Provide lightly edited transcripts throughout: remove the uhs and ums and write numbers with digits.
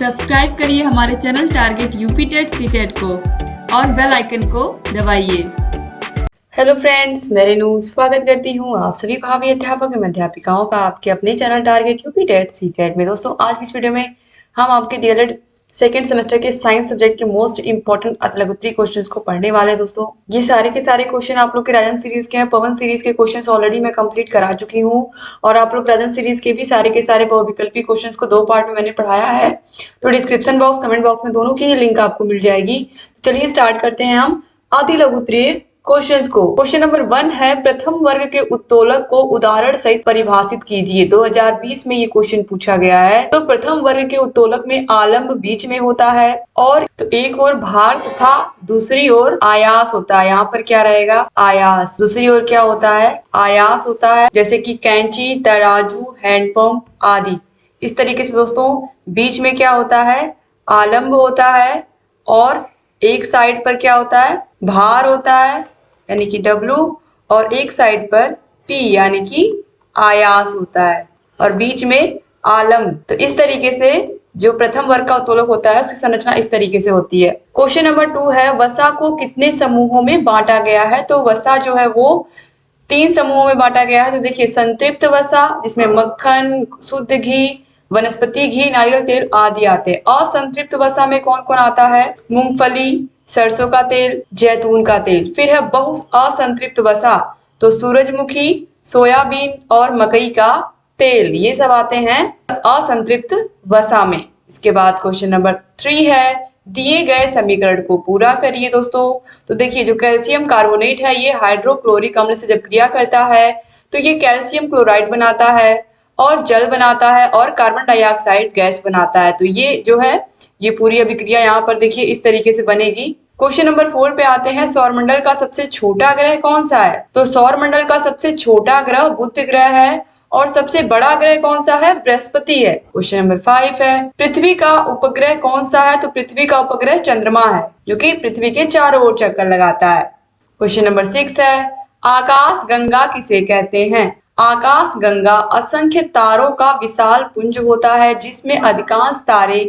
Subscribe करिए हमारे channel target UP TET CTET को और बेल आइकन को दबाइए। हेलो फ्रेंड्स, मैं रेनू स्वागत करती हूँ आप सभी भावी अध्यापक एवं अध्यापिकाओं का आपके अपने channel target UP TET CTET में। दोस्तों, आज की इस वीडियो में हम आपके डीएलएड सेकेंड सेमेस्टर के साइंस सब्जेक्ट के मोस्ट इंपॉर्टेंट लघुत्तरी क्वेश्चंस को पढ़ने वाले हैं। दोस्तों, ये सारे के सारे क्वेश्चन आप लोग के राजन सीरीज के हैं। पवन सीरीज के क्वेश्चंस ऑलरेडी मैं कंप्लीट करा चुकी हूँ और आप लोग राजन सीरीज के भी सारे के सारे बहुविकल्पी क्वेश्चंस को 2 पार्ट में मैंने पढ़ाया है। तो डिस्क्रिप्शन बॉक्स, कमेंट बॉक्स में दोनों की ही लिंक आपको मिल जाएगी। चलिए स्टार्ट करते हैं हम अति लघुत्तरीय क्वेश्चंस को। क्वेश्चन नंबर 1 है, प्रथम वर्ग के उत्तोलक को उदाहरण सहित परिभाषित कीजिए। 2020 में ये क्वेश्चन पूछा गया है। तो प्रथम वर्ग के उत्तोलक में आलंब बीच में होता है और तो एक ओर भार तथा दूसरी ओर आयास होता है। यहाँ पर क्या रहेगा? आयास। दूसरी ओर क्या होता है? आयास होता है, जैसे कि कैंची, तराजू, हैंडपंप आदि। इस तरीके से दोस्तों बीच में क्या होता है? आलंब होता है और एक साइड पर क्या होता है? भार होता है यानी कि W और एक साइड पर P यानी कि आयास होता है और बीच में आलंब। तो इस तरीके से जो प्रथम वर्ग का उत्तोलक होता है उसकी संरचना इस तरीके से होती है। क्वेश्चन नंबर 2 है, वसा को कितने समूहों में बांटा गया है? तो वसा जो है वो 3 समूहों में बांटा गया है। तो देखिए, संतृप्त वसा जिसमें मक्खन, शुद्ध घी, वनस्पति घी, नारियल तेल आदि आते हैं। असंतृप्त वसा में कौन कौन आता है? मूंगफली, सरसों का तेल, जैतून का तेल। फिर है बहु असंतृप्त वसा, तो सूरजमुखी, सोयाबीन और मकई का तेल, ये सब आते हैं असंतृप्त वसा में। इसके बाद क्वेश्चन नंबर 3 है, दिए गए समीकरण को पूरा करिए। दोस्तों, तो देखिए, जो कैल्शियम कार्बोनेट है ये हाइड्रोक्लोरिक अम्ल से जब क्रिया करता है तो ये कैल्शियम क्लोराइड बनाता है और जल बनाता है और कार्बन डाइऑक्साइड गैस बनाता है। तो ये जो है ये पूरी अभिक्रिया यहाँ पर देखिए इस तरीके से बनेगी। क्वेश्चन नंबर 4 पे आते हैं, सौरमंडल का सबसे छोटा ग्रह कौन सा है? तो सौरमंडल का सबसे छोटा ग्रह बुध ग्रह है और सबसे बड़ा ग्रह कौन सा है? बृहस्पति है। क्वेश्चन नंबर 5 है, पृथ्वी का उपग्रह कौन सा है? तो पृथ्वी का उपग्रह चंद्रमा है जो कि पृथ्वी के चारों ओर चक्कर लगाता है। क्वेश्चन नंबर 6 है, आकाश गंगा किसे कहते हैं? आकाश गंगा असंख्य तारों का विशाल पुंज होता है जिसमें अधिकांश तारे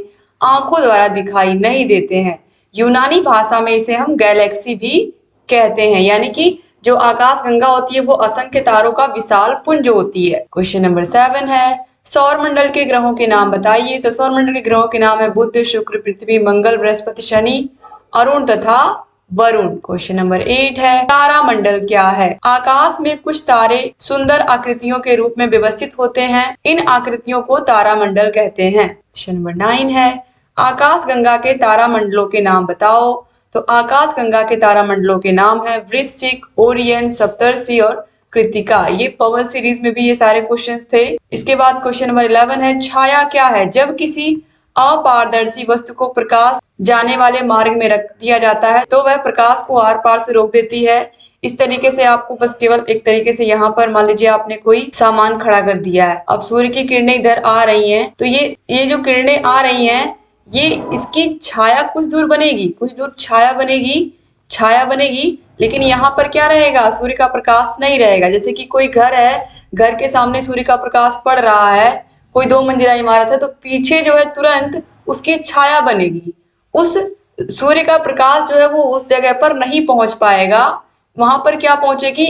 आंखों द्वारा दिखाई नहीं देते हैं। यूनानी भाषा में इसे हम गैलेक्सी भी कहते हैं, यानी कि जो आकाश गंगा होती है वो असंख्य तारों का विशाल पुंज होती है। क्वेश्चन नंबर 7 है, सौरमंडल के ग्रहों के नाम बताइए। तो सौरमंडल के ग्रहों के नाम है बुध, शुक्र, पृथ्वी, मंगल, बृहस्पति, शनि, अरुण तथा वरुण। क्वेश्चन नंबर 8 है, तारामंडल क्या है? आकाश में कुछ तारे सुंदर आकृतियों के रूप में व्यवस्थित होते हैं, इन आकृतियों को तारामंडल कहते हैं। क्वेश्चन नंबर 9 है, आकाश गंगा के तारामंडलों के नाम बताओ। तो आकाश गंगा के तारामंडलों के नाम है वृश्चिक, ओरियन, सप्तर्षि और कृतिका। ये पवन सीरीज में भी ये सारे क्वेश्चंस थे। इसके बाद क्वेश्चन नंबर 11 है, छाया क्या है? जब किसी अपारदर्शी वस्तु को प्रकाश जाने वाले मार्ग में रख दिया जाता है तो वह प्रकाश को आर पार से रोक देती है। इस तरीके से आपको बस केवल एक तरीके से यहाँ पर मान लीजिए आपने कोई सामान खड़ा कर दिया है, अब सूर्य की किरणें इधर आ रही हैं तो ये जो किरणें आ रही हैं ये इसकी छाया कुछ दूर बनेगी, कुछ दूर छाया बनेगी, लेकिन यहाँ पर क्या रहेगा? सूर्य का प्रकाश नहीं रहेगा। जैसे कि कोई घर है, घर के सामने सूर्य का प्रकाश पड़ रहा है, कोई 2 मंजिला इमारत है, तो पीछे जो है तुरंत उसकी छाया बनेगी। उस सूर्य का प्रकाश जो है वो उस जगह पर नहीं पहुंच पाएगा, वहां पर क्या पहुंचेगी?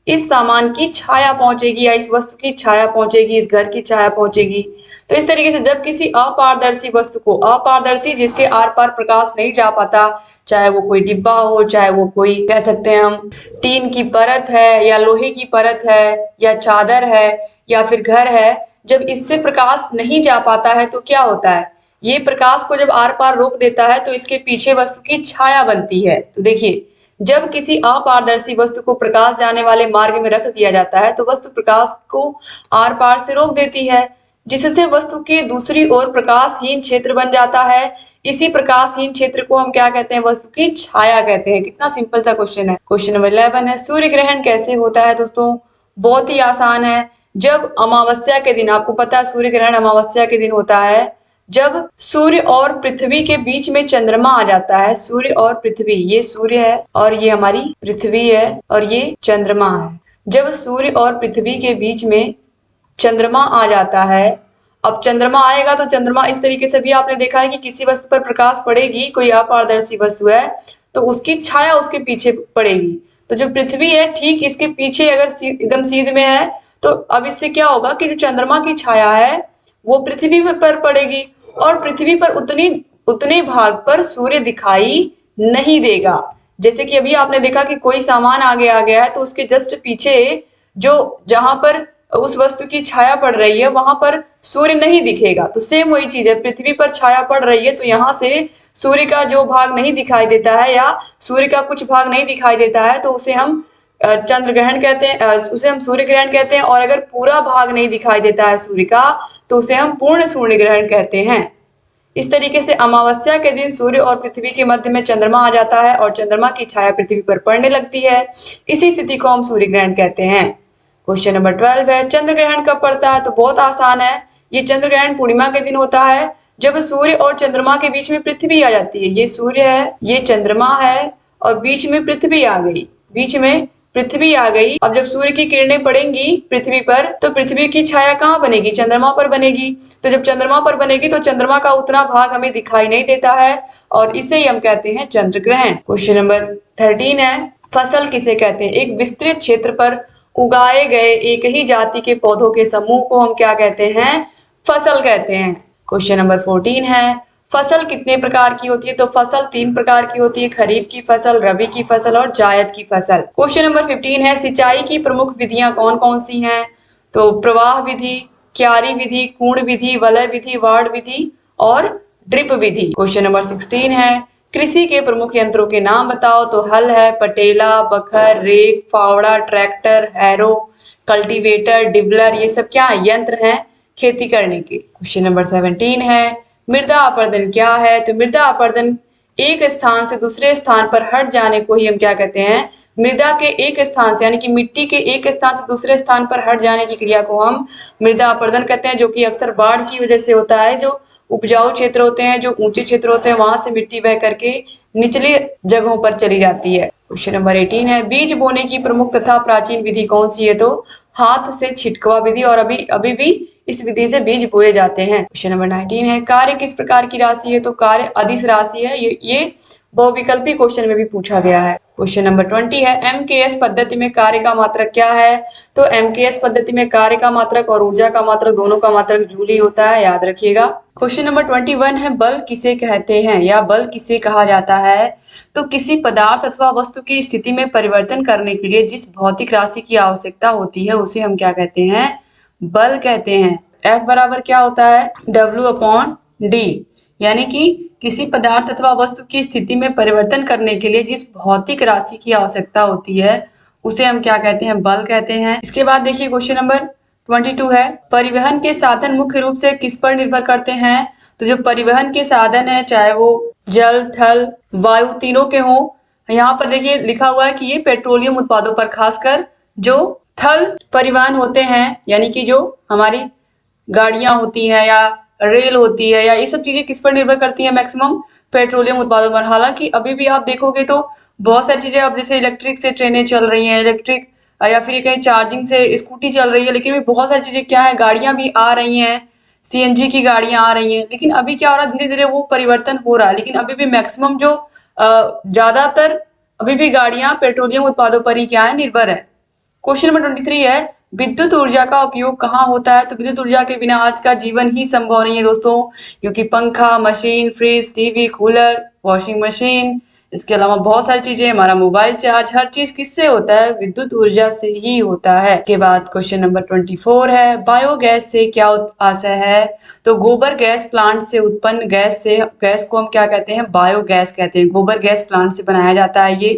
इस सामान की छाया पहुंचेगी या इस वस्तु की छाया पहुंचेगी, इस घर की छाया पहुंचेगी। तो इस तरीके से जब किसी अपारदर्शी वस्तु को, अपारदर्शी जिसके आर पार प्रकाश नहीं जा पाता, चाहे वो कोई डिब्बा हो, चाहे वो कोई कह सकते हैं हम टीन की परत है या लोहे की परत है या चादर है या फिर घर है, जब इससे प्रकाश नहीं जा पाता है तो क्या होता है? ये प्रकाश को जब आर पार रोक देता है तो इसके पीछे वस्तु की छाया बनती है। तो देखिए, जब किसी अपारदर्शी वस्तु को प्रकाश जाने वाले मार्ग में रख दिया जाता है तो वस्तु प्रकाश को आर पार से रोक देती है, जिससे वस्तु के दूसरी ओर प्रकाशहीन क्षेत्र बन जाता है। इसी प्रकाशहीन क्षेत्र को हम क्या कहते हैं? वस्तु की छाया कहते हैं। कितना सिंपल सा क्वेश्चन है। क्वेश्चन नंबर 11 है, सूर्य ग्रहण कैसे होता है? दोस्तों, बहुत ही आसान है। जब अमावस्या के दिन, आपको पता है सूर्य ग्रहण अमावस्या के दिन होता है, जब सूर्य और पृथ्वी के बीच में चंद्रमा आ जाता है। सूर्य और पृथ्वी, ये सूर्य है और ये हमारी पृथ्वी है और ये चंद्रमा है। जब सूर्य और पृथ्वी के बीच में चंद्रमा आ जाता है, अब चंद्रमा आएगा तो चंद्रमा इस तरीके से भी आपने देखा है कि किसी वस्तु पर प्रकाश पड़ेगी, कोई अपारदर्शी वस्तु है तो उसकी छाया उसके पीछे पड़ेगी। तो जो पृथ्वी है ठीक इसके पीछे अगर एकदम सीध में है तो अब इससे क्या होगा कि जो चंद्रमा की छाया है वो पृथ्वी पर पड़ेगी और पृथ्वी पर उतने भाग पर सूर्य दिखाई नहीं देगा। जैसे कि अभी आपने देखा कि कोई सामान आगे आ गया है तो उसके जस्ट पीछे जो जहां पर उस वस्तु की छाया पड़ रही है वहां पर सूर्य नहीं दिखेगा। तो सेम वही चीज है, पृथ्वी पर छाया पड़ रही है तो यहाँ से सूर्य का जो भाग नहीं दिखाई देता है या सूर्य का कुछ भाग नहीं दिखाई देता है तो उसे हम चंद्र ग्रहण कहते हैं, उसे हम सूर्य ग्रहण कहते हैं। और अगर पूरा भाग नहीं दिखाई देता है सूर्य का तो उसे हम पूर्ण सूर्य ग्रहण कहते हैं। इस तरीके से अमावस्या के दिन सूर्य और पृथ्वी के मध्य में चंद्रमा आ जाता है और चंद्रमा की छाया पृथ्वी पर पड़ने लगती है। इसी स्थिति को हम सूर्य ग्रहण कहते हैं। क्वेश्चन नंबर 12 है, चंद्र ग्रहण कब पड़ता है? तो बहुत आसान है, ये चंद्र ग्रहण पूर्णिमा के दिन होता है जब सूर्य और चंद्रमा के बीच में पृथ्वी आ जाती है। ये सूर्य है, ये चंद्रमा है और बीच में पृथ्वी आ गई, बीच में पृथ्वी आ गई। अब जब सूर्य की किरणें पड़ेंगी पृथ्वी पर तो पृथ्वी की छाया कहाँ बनेगी? चंद्रमा पर बनेगी। तो जब चंद्रमा पर बनेगी तो चंद्रमा का उतना भाग हमें दिखाई नहीं देता है और इसे ही हम कहते हैं चंद्र ग्रहण। क्वेश्चन नंबर 13 है, फसल किसे कहते हैं? एक विस्तृत क्षेत्र पर उगाए गए एक ही जाति के पौधों के समूह को हम क्या कहते हैं? फसल कहते हैं। क्वेश्चन नंबर 14 है, फसल कितने प्रकार की होती है? तो फसल 3 प्रकार की होती है, खरीफ की फसल, रबी की फसल और जायद की फसल। क्वेश्चन नंबर 15 है, सिंचाई की प्रमुख विधियां कौन कौन सी हैं? तो प्रवाह विधि, क्यारी विधि, कुंड विधि, वलय विधि, वाड़ विधि और ड्रिप विधि। क्वेश्चन नंबर 16 है, कृषि के प्रमुख यंत्रों के नाम बताओ। तो हल है, पटेला, बखर, रेक, फावड़ा, ट्रैक्टर, हैरो, कल्टीवेटर, डिबलर, ये सब क्या यंत्र हैं खेती करने के। क्वेश्चन नंबर 17 है, मृदा अपरदन क्या है? तो मृदा अपरदन एक स्थान से दूसरे स्थान पर हट जाने को ही हम क्या कहते हैं? मृदा के एक स्थान से यानी कि मिट्टी के एक स्थान से दूसरे स्थान पर हट जाने की क्रिया को हम मृदा अपरदन कहते हैं, जो कि अक्सर बाढ़ की वजह से होता है। जो उपजाऊ क्षेत्र होते हैं, जो ऊंचे क्षेत्र होते हैं, वहां से मिट्टी बह करके निचले जगहों पर चली जाती है। क्वेश्चन नंबर 18 है, बीज बोने की प्रमुख तथा प्राचीन विधि कौन सी है? तो हाथ से छिटकवा विधि और अभी भी इस विधि से बीज बोए जाते हैं। क्वेश्चन नंबर 19 है, कार्य किस प्रकार की राशि है? तो कार्य अदिश राशि है। ये बहुविकल्पी क्वेश्चन में भी पूछा गया है। क्वेश्चन नंबर 20 है, एमकेएस पद्धति में कार्य का मात्रक क्या है? तो एमकेएस पद्धति में कार्य का मात्रक और ऊर्जा का मात्रक दोनों का मात्रक जूल ही होता है, याद रखिएगा। क्वेश्चन नंबर 21 है, बल किसे कहते हैं या बल किसे कहा जाता है? तो किसी पदार्थ अथवा वस्तु की स्थिति में परिवर्तन करने के लिए जिस भौतिक राशि की आवश्यकता होती है उसे हम क्या कहते हैं? बल कहते हैं। F बराबर क्या होता है? W/D, यानी कि किसी पदार्थ अथवा वस्तु की स्थिति में परिवर्तन करने के लिए जिस भौतिक राशि की आवश्यकता होती है उसे हम क्या कहते हैं? बल कहते हैं। इसके बाद देखिए क्वेश्चन नंबर 22 है, परिवहन के साधन मुख्य रूप से किस पर निर्भर करते हैं? तो जो परिवहन के साधन है, चाहे वो जल, थल, वायु तीनों के हों, यहाँ पर देखिए लिखा हुआ है कि ये पेट्रोलियम उत्पादों पर, खासकर जो थल परिवहन होते हैं यानी कि जो हमारी गाड़ियां होती हैं या रेल होती है या ये सब चीजें किस पर निर्भर करती हैं? मैक्सिमम पेट्रोलियम उत्पादों पर। हालांकि अभी भी आप देखोगे तो बहुत सारी चीजें, अब जैसे इलेक्ट्रिक से ट्रेनें चल रही हैं, इलेक्ट्रिक या फिर कहीं चार्जिंग से स्कूटी चल रही है, लेकिन भी बहुत सारी चीजें क्या है, गाड़ियां भी आ रही हैं, सीएनजी की गाड़ियां आ रही हैं। लेकिन अभी क्या हो रहा है, धीरे धीरे वो परिवर्तन हो रहा है, लेकिन अभी भी मैक्सिमम जो ज्यादातर अभी भी गाड़ियां पेट्रोलियम उत्पादों पर ही क्या है, निर्भर है। क्वेश्चन नंबर 23 है, विद्युत ऊर्जा का उपयोग कहाँ होता है? तो विद्युत ऊर्जा के बिना आज का जीवन ही संभव नहीं है दोस्तों, क्योंकि पंखा, machine, fridge, TV, cooler, washing machine, इसके अलावा बहुत सारी चीजें, हमारा मोबाइल चार्ज, हर चीज किससे होता है? विद्युत ऊर्जा से ही होता है। के बाद क्वेश्चन नंबर 24 है, बायोगैस से क्या आशय है? तो गोबर गैस प्लांट से उत्पन्न गैस को हम क्या कहते हैं? बायोगैस कहते हैं। गोबर गैस प्लांट से बनाया जाता है ये।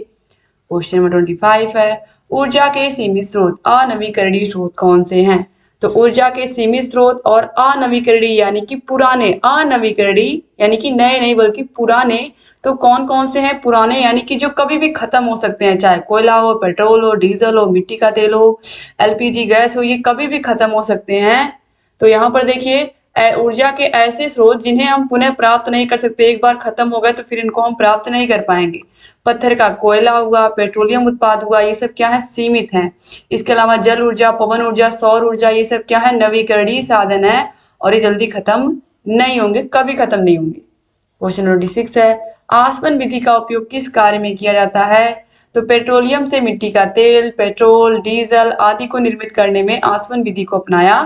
क्वेश्चन नंबर 25 है, ऊर्जा के सीमित स्रोत अनवीकरणीय स्रोत कौन से हैं? तो ऊर्जा के सीमित स्रोत और अनवीकरणीय यानी कि पुराने, अनवीकरणीय यानी कि नए नहीं बल्कि पुराने, तो कौन कौन से हैं? पुराने यानी कि जो कभी भी खत्म हो सकते हैं, चाहे कोयला हो, पेट्रोल हो, डीजल हो, मिट्टी का तेल हो, एलपीजी गैस हो, ये कभी भी खत्म हो सकते हैं। तो यहाँ पर देखिए ऊर्जा के ऐसे स्रोत जिन्हें हम पुनः प्राप्त नहीं कर सकते, एक बार खत्म हो गए तो फिर इनको हम प्राप्त नहीं कर पाएंगे। पत्थर का कोयला हुआ, पेट्रोलियम उत्पाद हुआ, ये सब क्या है? सीमित हैं। इसके अलावा जल ऊर्जा, पवन ऊर्जा, सौर ऊर्जा, ये सब क्या है? नवीकरणीय साधन है और ये जल्दी खत्म नहीं होंगे, कभी खत्म नहीं होंगे। क्वेश्चन नंबर 6 है, आसवन विधि का उपयोग किस कार्य में किया जाता है? तो पेट्रोलियम से मिट्टी का तेल, पेट्रोल, डीजल आदि को निर्मित करने में आसवन विधि को अपनाया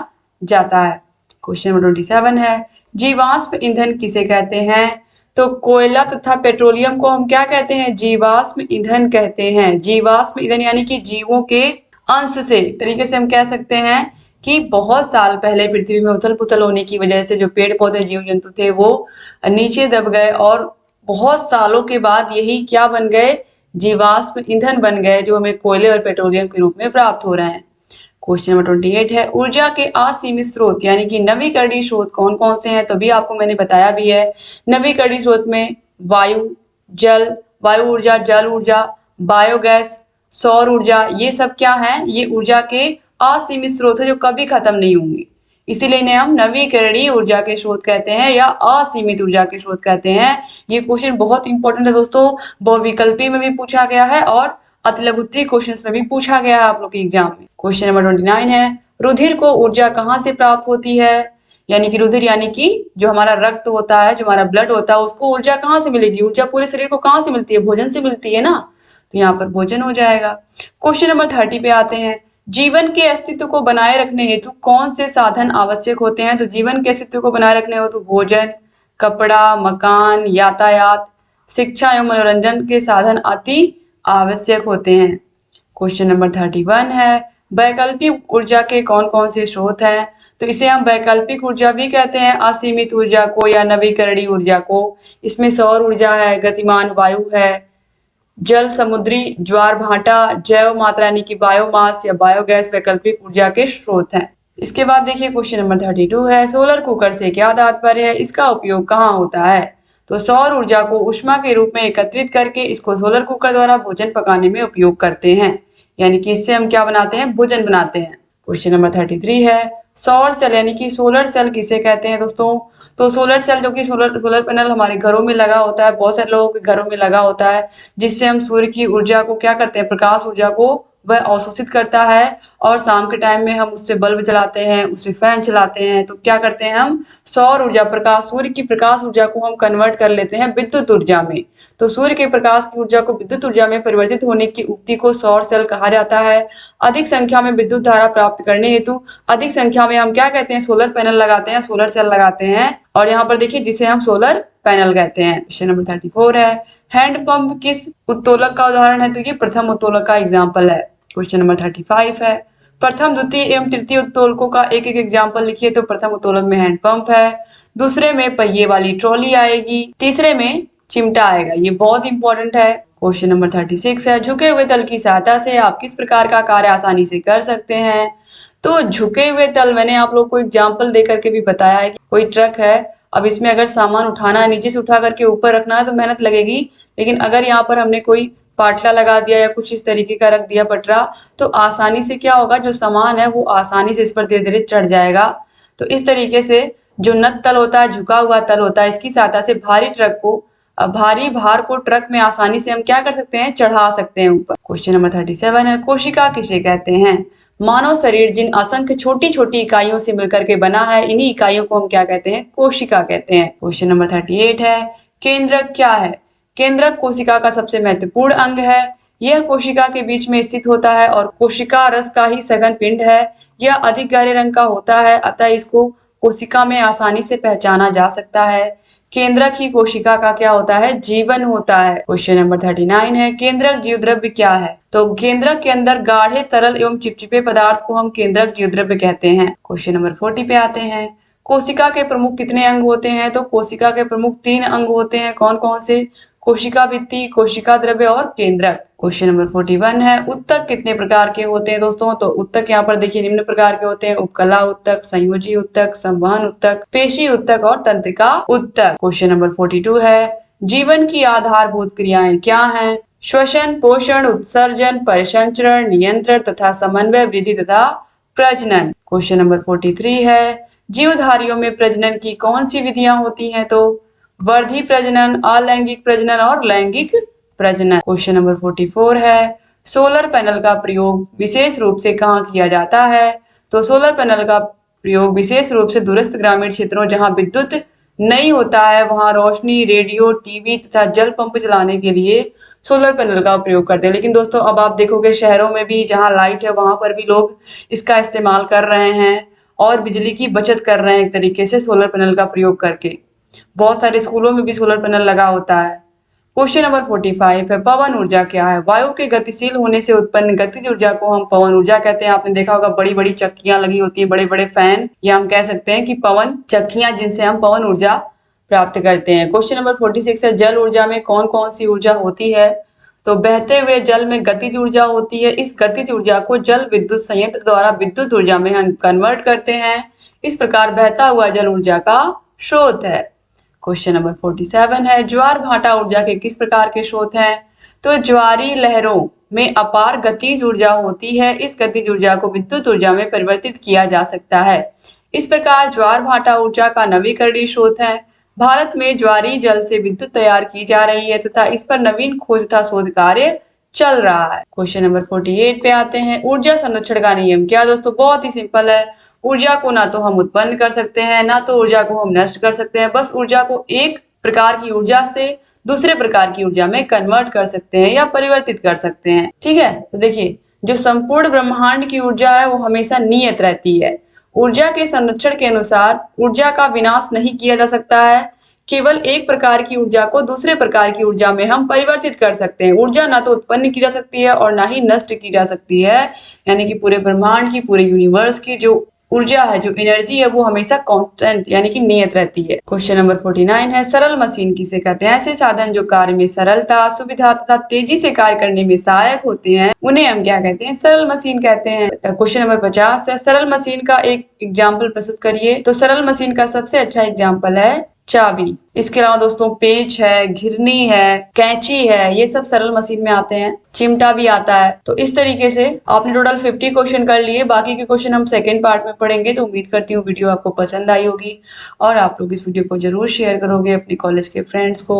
जाता है। क्वेश्चन नंबर 27 है, जीवाश्म ईंधन किसे कहते हैं? तो कोयला तथा पेट्रोलियम को हम क्या कहते हैं? जीवाश्म ईंधन कहते हैं। जीवाश्म ईंधन यानी कि जीवों के अंश से, तरीके से हम कह सकते हैं कि बहुत साल पहले पृथ्वी में उथल पुथल होने की वजह से जो पेड़ पौधे जीव जंतु थे वो नीचे दब गए और बहुत सालों के बाद यही क्या बन गए? जीवाश्म ईंधन बन गए, जो हमें कोयले और पेट्रोलियम के रूप में प्राप्त हो रहे हैं। क्वेश्चन नंबर 28 है, ऊर्जा के असीमित स्रोत यानी कि नवीकरणीय स्रोत कौन कौन से हैं? तो भी आपको मैंने बताया भी है। नवीकरणीय स्रोत में वायु, जल, वायु ऊर्जा, जल ऊर्जा, बायोगैस, सौर ऊर्जा, ये सब क्या है? ये ऊर्जा के असीमित स्रोत है जो कभी खत्म नहीं होंगे, इसीलिए इन्हें हम नवीकरणीय ऊर्जा के स्रोत कहते हैं या असीमित ऊर्जा के स्रोत कहते हैं। ये क्वेश्चन बहुत इंपॉर्टेंट है दोस्तों, बहुविकल्पी में भी पूछा गया है और अतिलघुत्री क्वेश्चंस में भी पूछा गया है आप लोग के एग्जाम में। क्वेश्चन नंबर 29 है, रुधिर को ऊर्जा कहाँ से प्राप्त होती है? यानी कि रुधिर यानी कि जो हमारा रक्त होता है, जो हमारा ब्लड होता है, उसको ऊर्जा कहाँ से मिलेगी? ऊर्जा पूरे शरीर को कहाँ से मिलती है? भोजन से मिलती है ना, तो यहाँ पर भोजन हो जाएगा। क्वेश्चन नंबर 30 पे आते हैं, जीवन के अस्तित्व को बनाए रखने हेतु कौन से साधन आवश्यक होते हैं? तो जीवन के अस्तित्व को बनाए रखने हेतु भोजन, कपड़ा, मकान, यातायात, शिक्षा एवं मनोरंजन के साधन अति आवश्यक होते हैं। क्वेश्चन नंबर 31 है, वैकल्पिक ऊर्जा के कौन कौन से स्रोत हैं? तो इसे हम वैकल्पिक ऊर्जा भी कहते हैं, असीमित ऊर्जा को या नवीकरणीय ऊर्जा को। इसमें सौर ऊर्जा है, गतिमान वायु है, जल, समुद्री ज्वार भाटा, जैव मात्रा यानी कि बायोमास या बायोगैस वैकल्पिक ऊर्जा के स्रोत हैं। इसके बाद देखिए क्वेश्चन नंबर 32 है, सोलर कुकर से क्या तात्पर्य है? इसका उपयोग कहाँ होता है? तो सौर ऊर्जा को ऊष्मा के रूप में एकत्रित करके इसको सोलर कुकर द्वारा भोजन पकाने में उपयोग करते हैं, यानी कि इससे हम क्या बनाते हैं? भोजन बनाते हैं। क्वेश्चन नंबर 33 है, सौर सेल यानी कि सोलर सेल किसे कहते हैं दोस्तों? तो सोलर सेल जो कि सोलर पैनल हमारे घरों में लगा होता है, बहुत सारे लोगों के घरों में लगा होता है, जिससे हम सूर्य की ऊर्जा को क्या करते हैं? प्रकाश ऊर्जा को वह अवशोषित करता है और शाम के टाइम में हम उससे बल्ब जलाते हैं, उससे फैन चलाते हैं, तो क्या करते हैं हम? सौर ऊर्जा, प्रकाश, सूर्य की प्रकाश ऊर्जा को हम कन्वर्ट कर लेते हैं विद्युत ऊर्जा में। तो सूर्य के प्रकाश की ऊर्जा को विद्युत ऊर्जा में परिवर्तित होने की उक्ति को सौर सेल कहा जाता है। अधिक संख्या में विद्युत धारा प्राप्त करने हेतु अधिक संख्या में हम क्या कहते हैं? सोलर पैनल लगाते हैं, सोलर सेल लगाते हैं, और यहाँ पर देखिए जिसे हम सोलर पैनल कहते हैं। क्वेश्चन नंबर 34 है, हैंडपंप किस उत्तोलक का उदाहरण है? तो ये प्रथम उत्तोलक का एग्जाम्पल है। क्वेश्चन नंबर 35 है, प्रथम, द्वितीय एवं तृतीय उत्तोलकों का एक एक एग्जाम्पल लिखिए। तो प्रथम उत्तोलक में हैंडपंप है, दूसरे में पहिए वाली ट्रॉली आएगी, तीसरे में चिमटा आएगा। ये बहुत इंपॉर्टेंट है। क्वेश्चन नंबर 36 है, झुके हुए तल की सहायता से आप किस प्रकार का कार्य आसानी से कर सकते हैं? तो झुके हुए तल मैंने आप लोग को एग्जाम्पल दे करके भी बताया है कि कोई ट्रक है, अब इसमें अगर सामान उठाना है, नीचे से उठा करके ऊपर रखना है तो मेहनत लगेगी, लेकिन अगर यहाँ पर हमने कोई पाटला लगा दिया या कुछ इस तरीके का रख दिया पटरा, तो आसानी से क्या होगा? जो सामान है वो आसानी से इस पर धीरे धीरे चढ़ जाएगा। तो इस तरीके से जो नत तल होता है, झुका हुआ तल होता है, इसकी सहायता से भारी भार को ट्रक में आसानी से हम क्या कर सकते हैं? चढ़ा सकते हैं ऊपर। क्वेश्चन नंबर 37 है, कोशिका किसे कहते हैं? मानव शरीर जिन असंख्य छोटी छोटी इकाइयों से मिलकर के बना है, इन्हीं इकाइयों को हम क्या कहते हैं? कोशिका कहते हैं। क्वेश्चन नंबर 38 है, केंद्रक क्या है? केंद्रक कोशिका का सबसे महत्वपूर्ण अंग है। यह कोशिका के बीच में स्थित होता है और कोशिका रस का ही सघन पिंड है। यह अधिक गहरे रंग का होता है, अतः इसको कोशिका में आसानी से पहचाना जा सकता है। केंद्रक ही कोशिका का क्या होता है? जीवन होता है। क्वेश्चन नंबर 39 है, केंद्रक जीवद्रव्य क्या है? तो केंद्रक के अंदर गाढ़े तरल एवं चिपचिपे पदार्थ को हम केंद्रक जीवद्रव्य कहते हैं। क्वेश्चन नंबर 40 पे आते हैं, कोशिका के प्रमुख कितने अंग होते हैं? तो कोशिका के प्रमुख 3 अंग होते हैं। कौन कौन से? कोशिका भित्ति, कोशिका द्रव्य और केंद्रक। क्वेश्चन नंबर 41 है, उत्तक कितने प्रकार के होते हैं दोस्तों? तो उत्तक यहाँ पर देखिए निम्न प्रकार के होते हैं, उपकला उत्तक, संयोजी उत्तक, संवहन उत्तक, पेशी उत्तक और तंत्रिका उत्तक। क्वेश्चन नंबर 42 है, जीवन की आधारभूत क्रियाएं क्या हैं? श्वसन, पोषण, उत्सर्जन, परिसंचरण, नियंत्रण तथा समन्वय, वृद्धि तथा प्रजनन। क्वेश्चन नंबर 43 है, जीवधारियों में प्रजनन की कौन सी विधियां होती हैं? तो वर्धी प्रजनन, अलैंगिक प्रजनन और लैंगिक प्रजनन। क्वेश्चन नंबर 44 है, सोलर पैनल का प्रयोग विशेष रूप से कहाँ किया जाता है? तो सोलर पैनल का प्रयोग विशेष रूप से दूरस्थ ग्रामीण क्षेत्रों जहां विद्युत नहीं होता है वहां रोशनी, रेडियो, टीवी तथा जल पंप चलाने के लिए सोलर पैनल का प्रयोग करते हैं। लेकिन दोस्तों अब आप देखोगे शहरों में भी जहां लाइट है वहां पर भी लोग इसका इस्तेमाल कर रहे हैं और बिजली की बचत कर रहे हैं एक तरीके से सोलर पैनल का प्रयोग करके। बहुत सारे स्कूलों में भी सोलर पैनल लगा होता है। क्वेश्चन नंबर 45 है, पवन ऊर्जा क्या है? वायु के गतिशील होने से उत्पन्न गतिज ऊर्जा को हम पवन ऊर्जा कहते हैं। आपने देखा होगा बड़ी बड़ी चक्कियां लगी होती है, बड़े बड़े फैन, या हम कह सकते हैं कि पवन चक्कियां जिनसे हम पवन ऊर्जा प्राप्त करते हैं। क्वेश्चन नंबर 46 है, जल ऊर्जा में कौन कौन सी ऊर्जा होती है? तो बहते हुए जल में गतिज ऊर्जा होती है। इस गतिज ऊर्जा को जल विद्युत संयंत्र द्वारा विद्युत ऊर्जा में हम कन्वर्ट करते हैं। इस प्रकार बहता हुआ जल ऊर्जा का स्रोत है। क्वेश्चन नंबर 47 है, ज्वार भाटा ऊर्जा के किस प्रकार के स्रोत हैं? तो ज्वारी लहरों में अपार गतिज ऊर्जा होती है। इस गतिज ऊर्जा को विद्युत ऊर्जा में परिवर्तित किया जा सकता है। इस प्रकार ज्वार भाटा ऊर्जा का नवीकरणीय स्रोत है। भारत में ज्वारी जल से विद्युत तैयार की जा रही है तथा इस पर नवीन खोज तथा शोध कार्य चल रहा है। क्वेश्चन नंबर 48 पे आते हैं, ऊर्जा संरक्षण का नियम क्या? दोस्तों बहुत ही सिंपल है। ऊर्जा को ना तो हम उत्पन्न कर सकते हैं ना तो ऊर्जा को हम नष्ट कर सकते हैं, बस ऊर्जा को एक प्रकार की ऊर्जा से दूसरे प्रकार की ऊर्जा में कन्वर्ट कर सकते हैं या परिवर्तित कर सकते हैं। ठीक है, तो देखिए जो संपूर्ण ब्रह्मांड की ऊर्जा है वो हमेशा नियत रहती है। ऊर्जा के संरक्षण के अनुसार ऊर्जा का विनाश नहीं किया जा सकता है, केवल एक प्रकार की ऊर्जा को दूसरे प्रकार की ऊर्जा में हम परिवर्तित कर सकते हैं। ऊर्जा ना तो उत्पन्न की जा सकती है और ना ही नष्ट की जा सकती है, यानी कि पूरे ब्रह्मांड की, पूरे यूनिवर्स की जो ऊर्जा है, जो एनर्जी है, वो हमेशा कांस्टेंट यानी कि नियत रहती है। क्वेश्चन नंबर 49 है, सरल मशीन किसे कहते हैं? ऐसे साधन जो कार्य में सरलता, सुविधा तथा तेजी से कार्य करने में सहायक होते हैं उन्हें हम क्या कहते हैं? सरल मशीन कहते हैं। क्वेश्चन नंबर 50 है, सरल मशीन का एक एग्जाम्पल प्रस्तुत करिए। तो सरल मशीन का सबसे अच्छा एग्जाम्पल है चाबी। इसके अलावा दोस्तों पेच है, घिरनी है, कैंची है, ये सब सरल मशीन में आते हैं। चिमटा भी आता है। तो इस तरीके से आपने टोटल 50 क्वेश्चन कर लिए। बाकी के क्वेश्चन हम सेकंड पार्ट में पढ़ेंगे। तो उम्मीद करती हूँ वीडियो आपको पसंद आई होगी और आप लोग इस वीडियो को जरूर शेयर करोगे अपने कॉलेज के फ्रेंड्स को।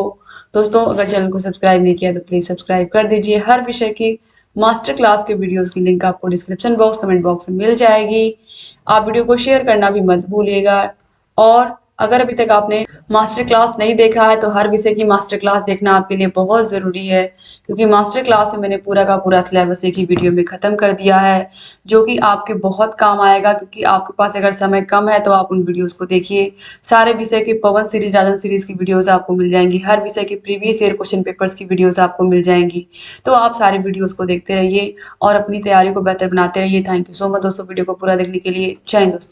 दोस्तों अगर चैनल को सब्सक्राइब नहीं किया तो प्लीज सब्सक्राइब कर दीजिए। हर विषय की मास्टर क्लास के वीडियोस की लिंक आपको डिस्क्रिप्शन बॉक्स, कमेंट बॉक्स में मिल जाएगी। आप वीडियो को शेयर करना भी मत भूलिएगा। और अगर अभी तक आपने मास्टर क्लास नहीं देखा है तो हर विषय की मास्टर क्लास देखना आपके लिए बहुत जरूरी है, क्योंकि मास्टर क्लास में मैंने पूरा का पूरा सिलेबस एक ही वीडियो में खत्म कर दिया है, जो कि आपके बहुत काम आएगा। क्योंकि आपके पास अगर समय कम है तो आप उन वीडियोस को देखिए। सारे विषय के पवन सीरीज, राजन सीरीज की वीडियोस आपको मिल जाएंगी। हर विषय के प्रीवियस ईयर क्वेश्चन पेपर्स की वीडियोस आपको मिल जाएंगी। तो आप सारे वीडियोस को देखते रहिए और अपनी तैयारी को बेहतर बनाते रहिए। थैंक यू सो मच दोस्तों वीडियो को पूरा देखने के लिए। जय हिंद दोस्तों।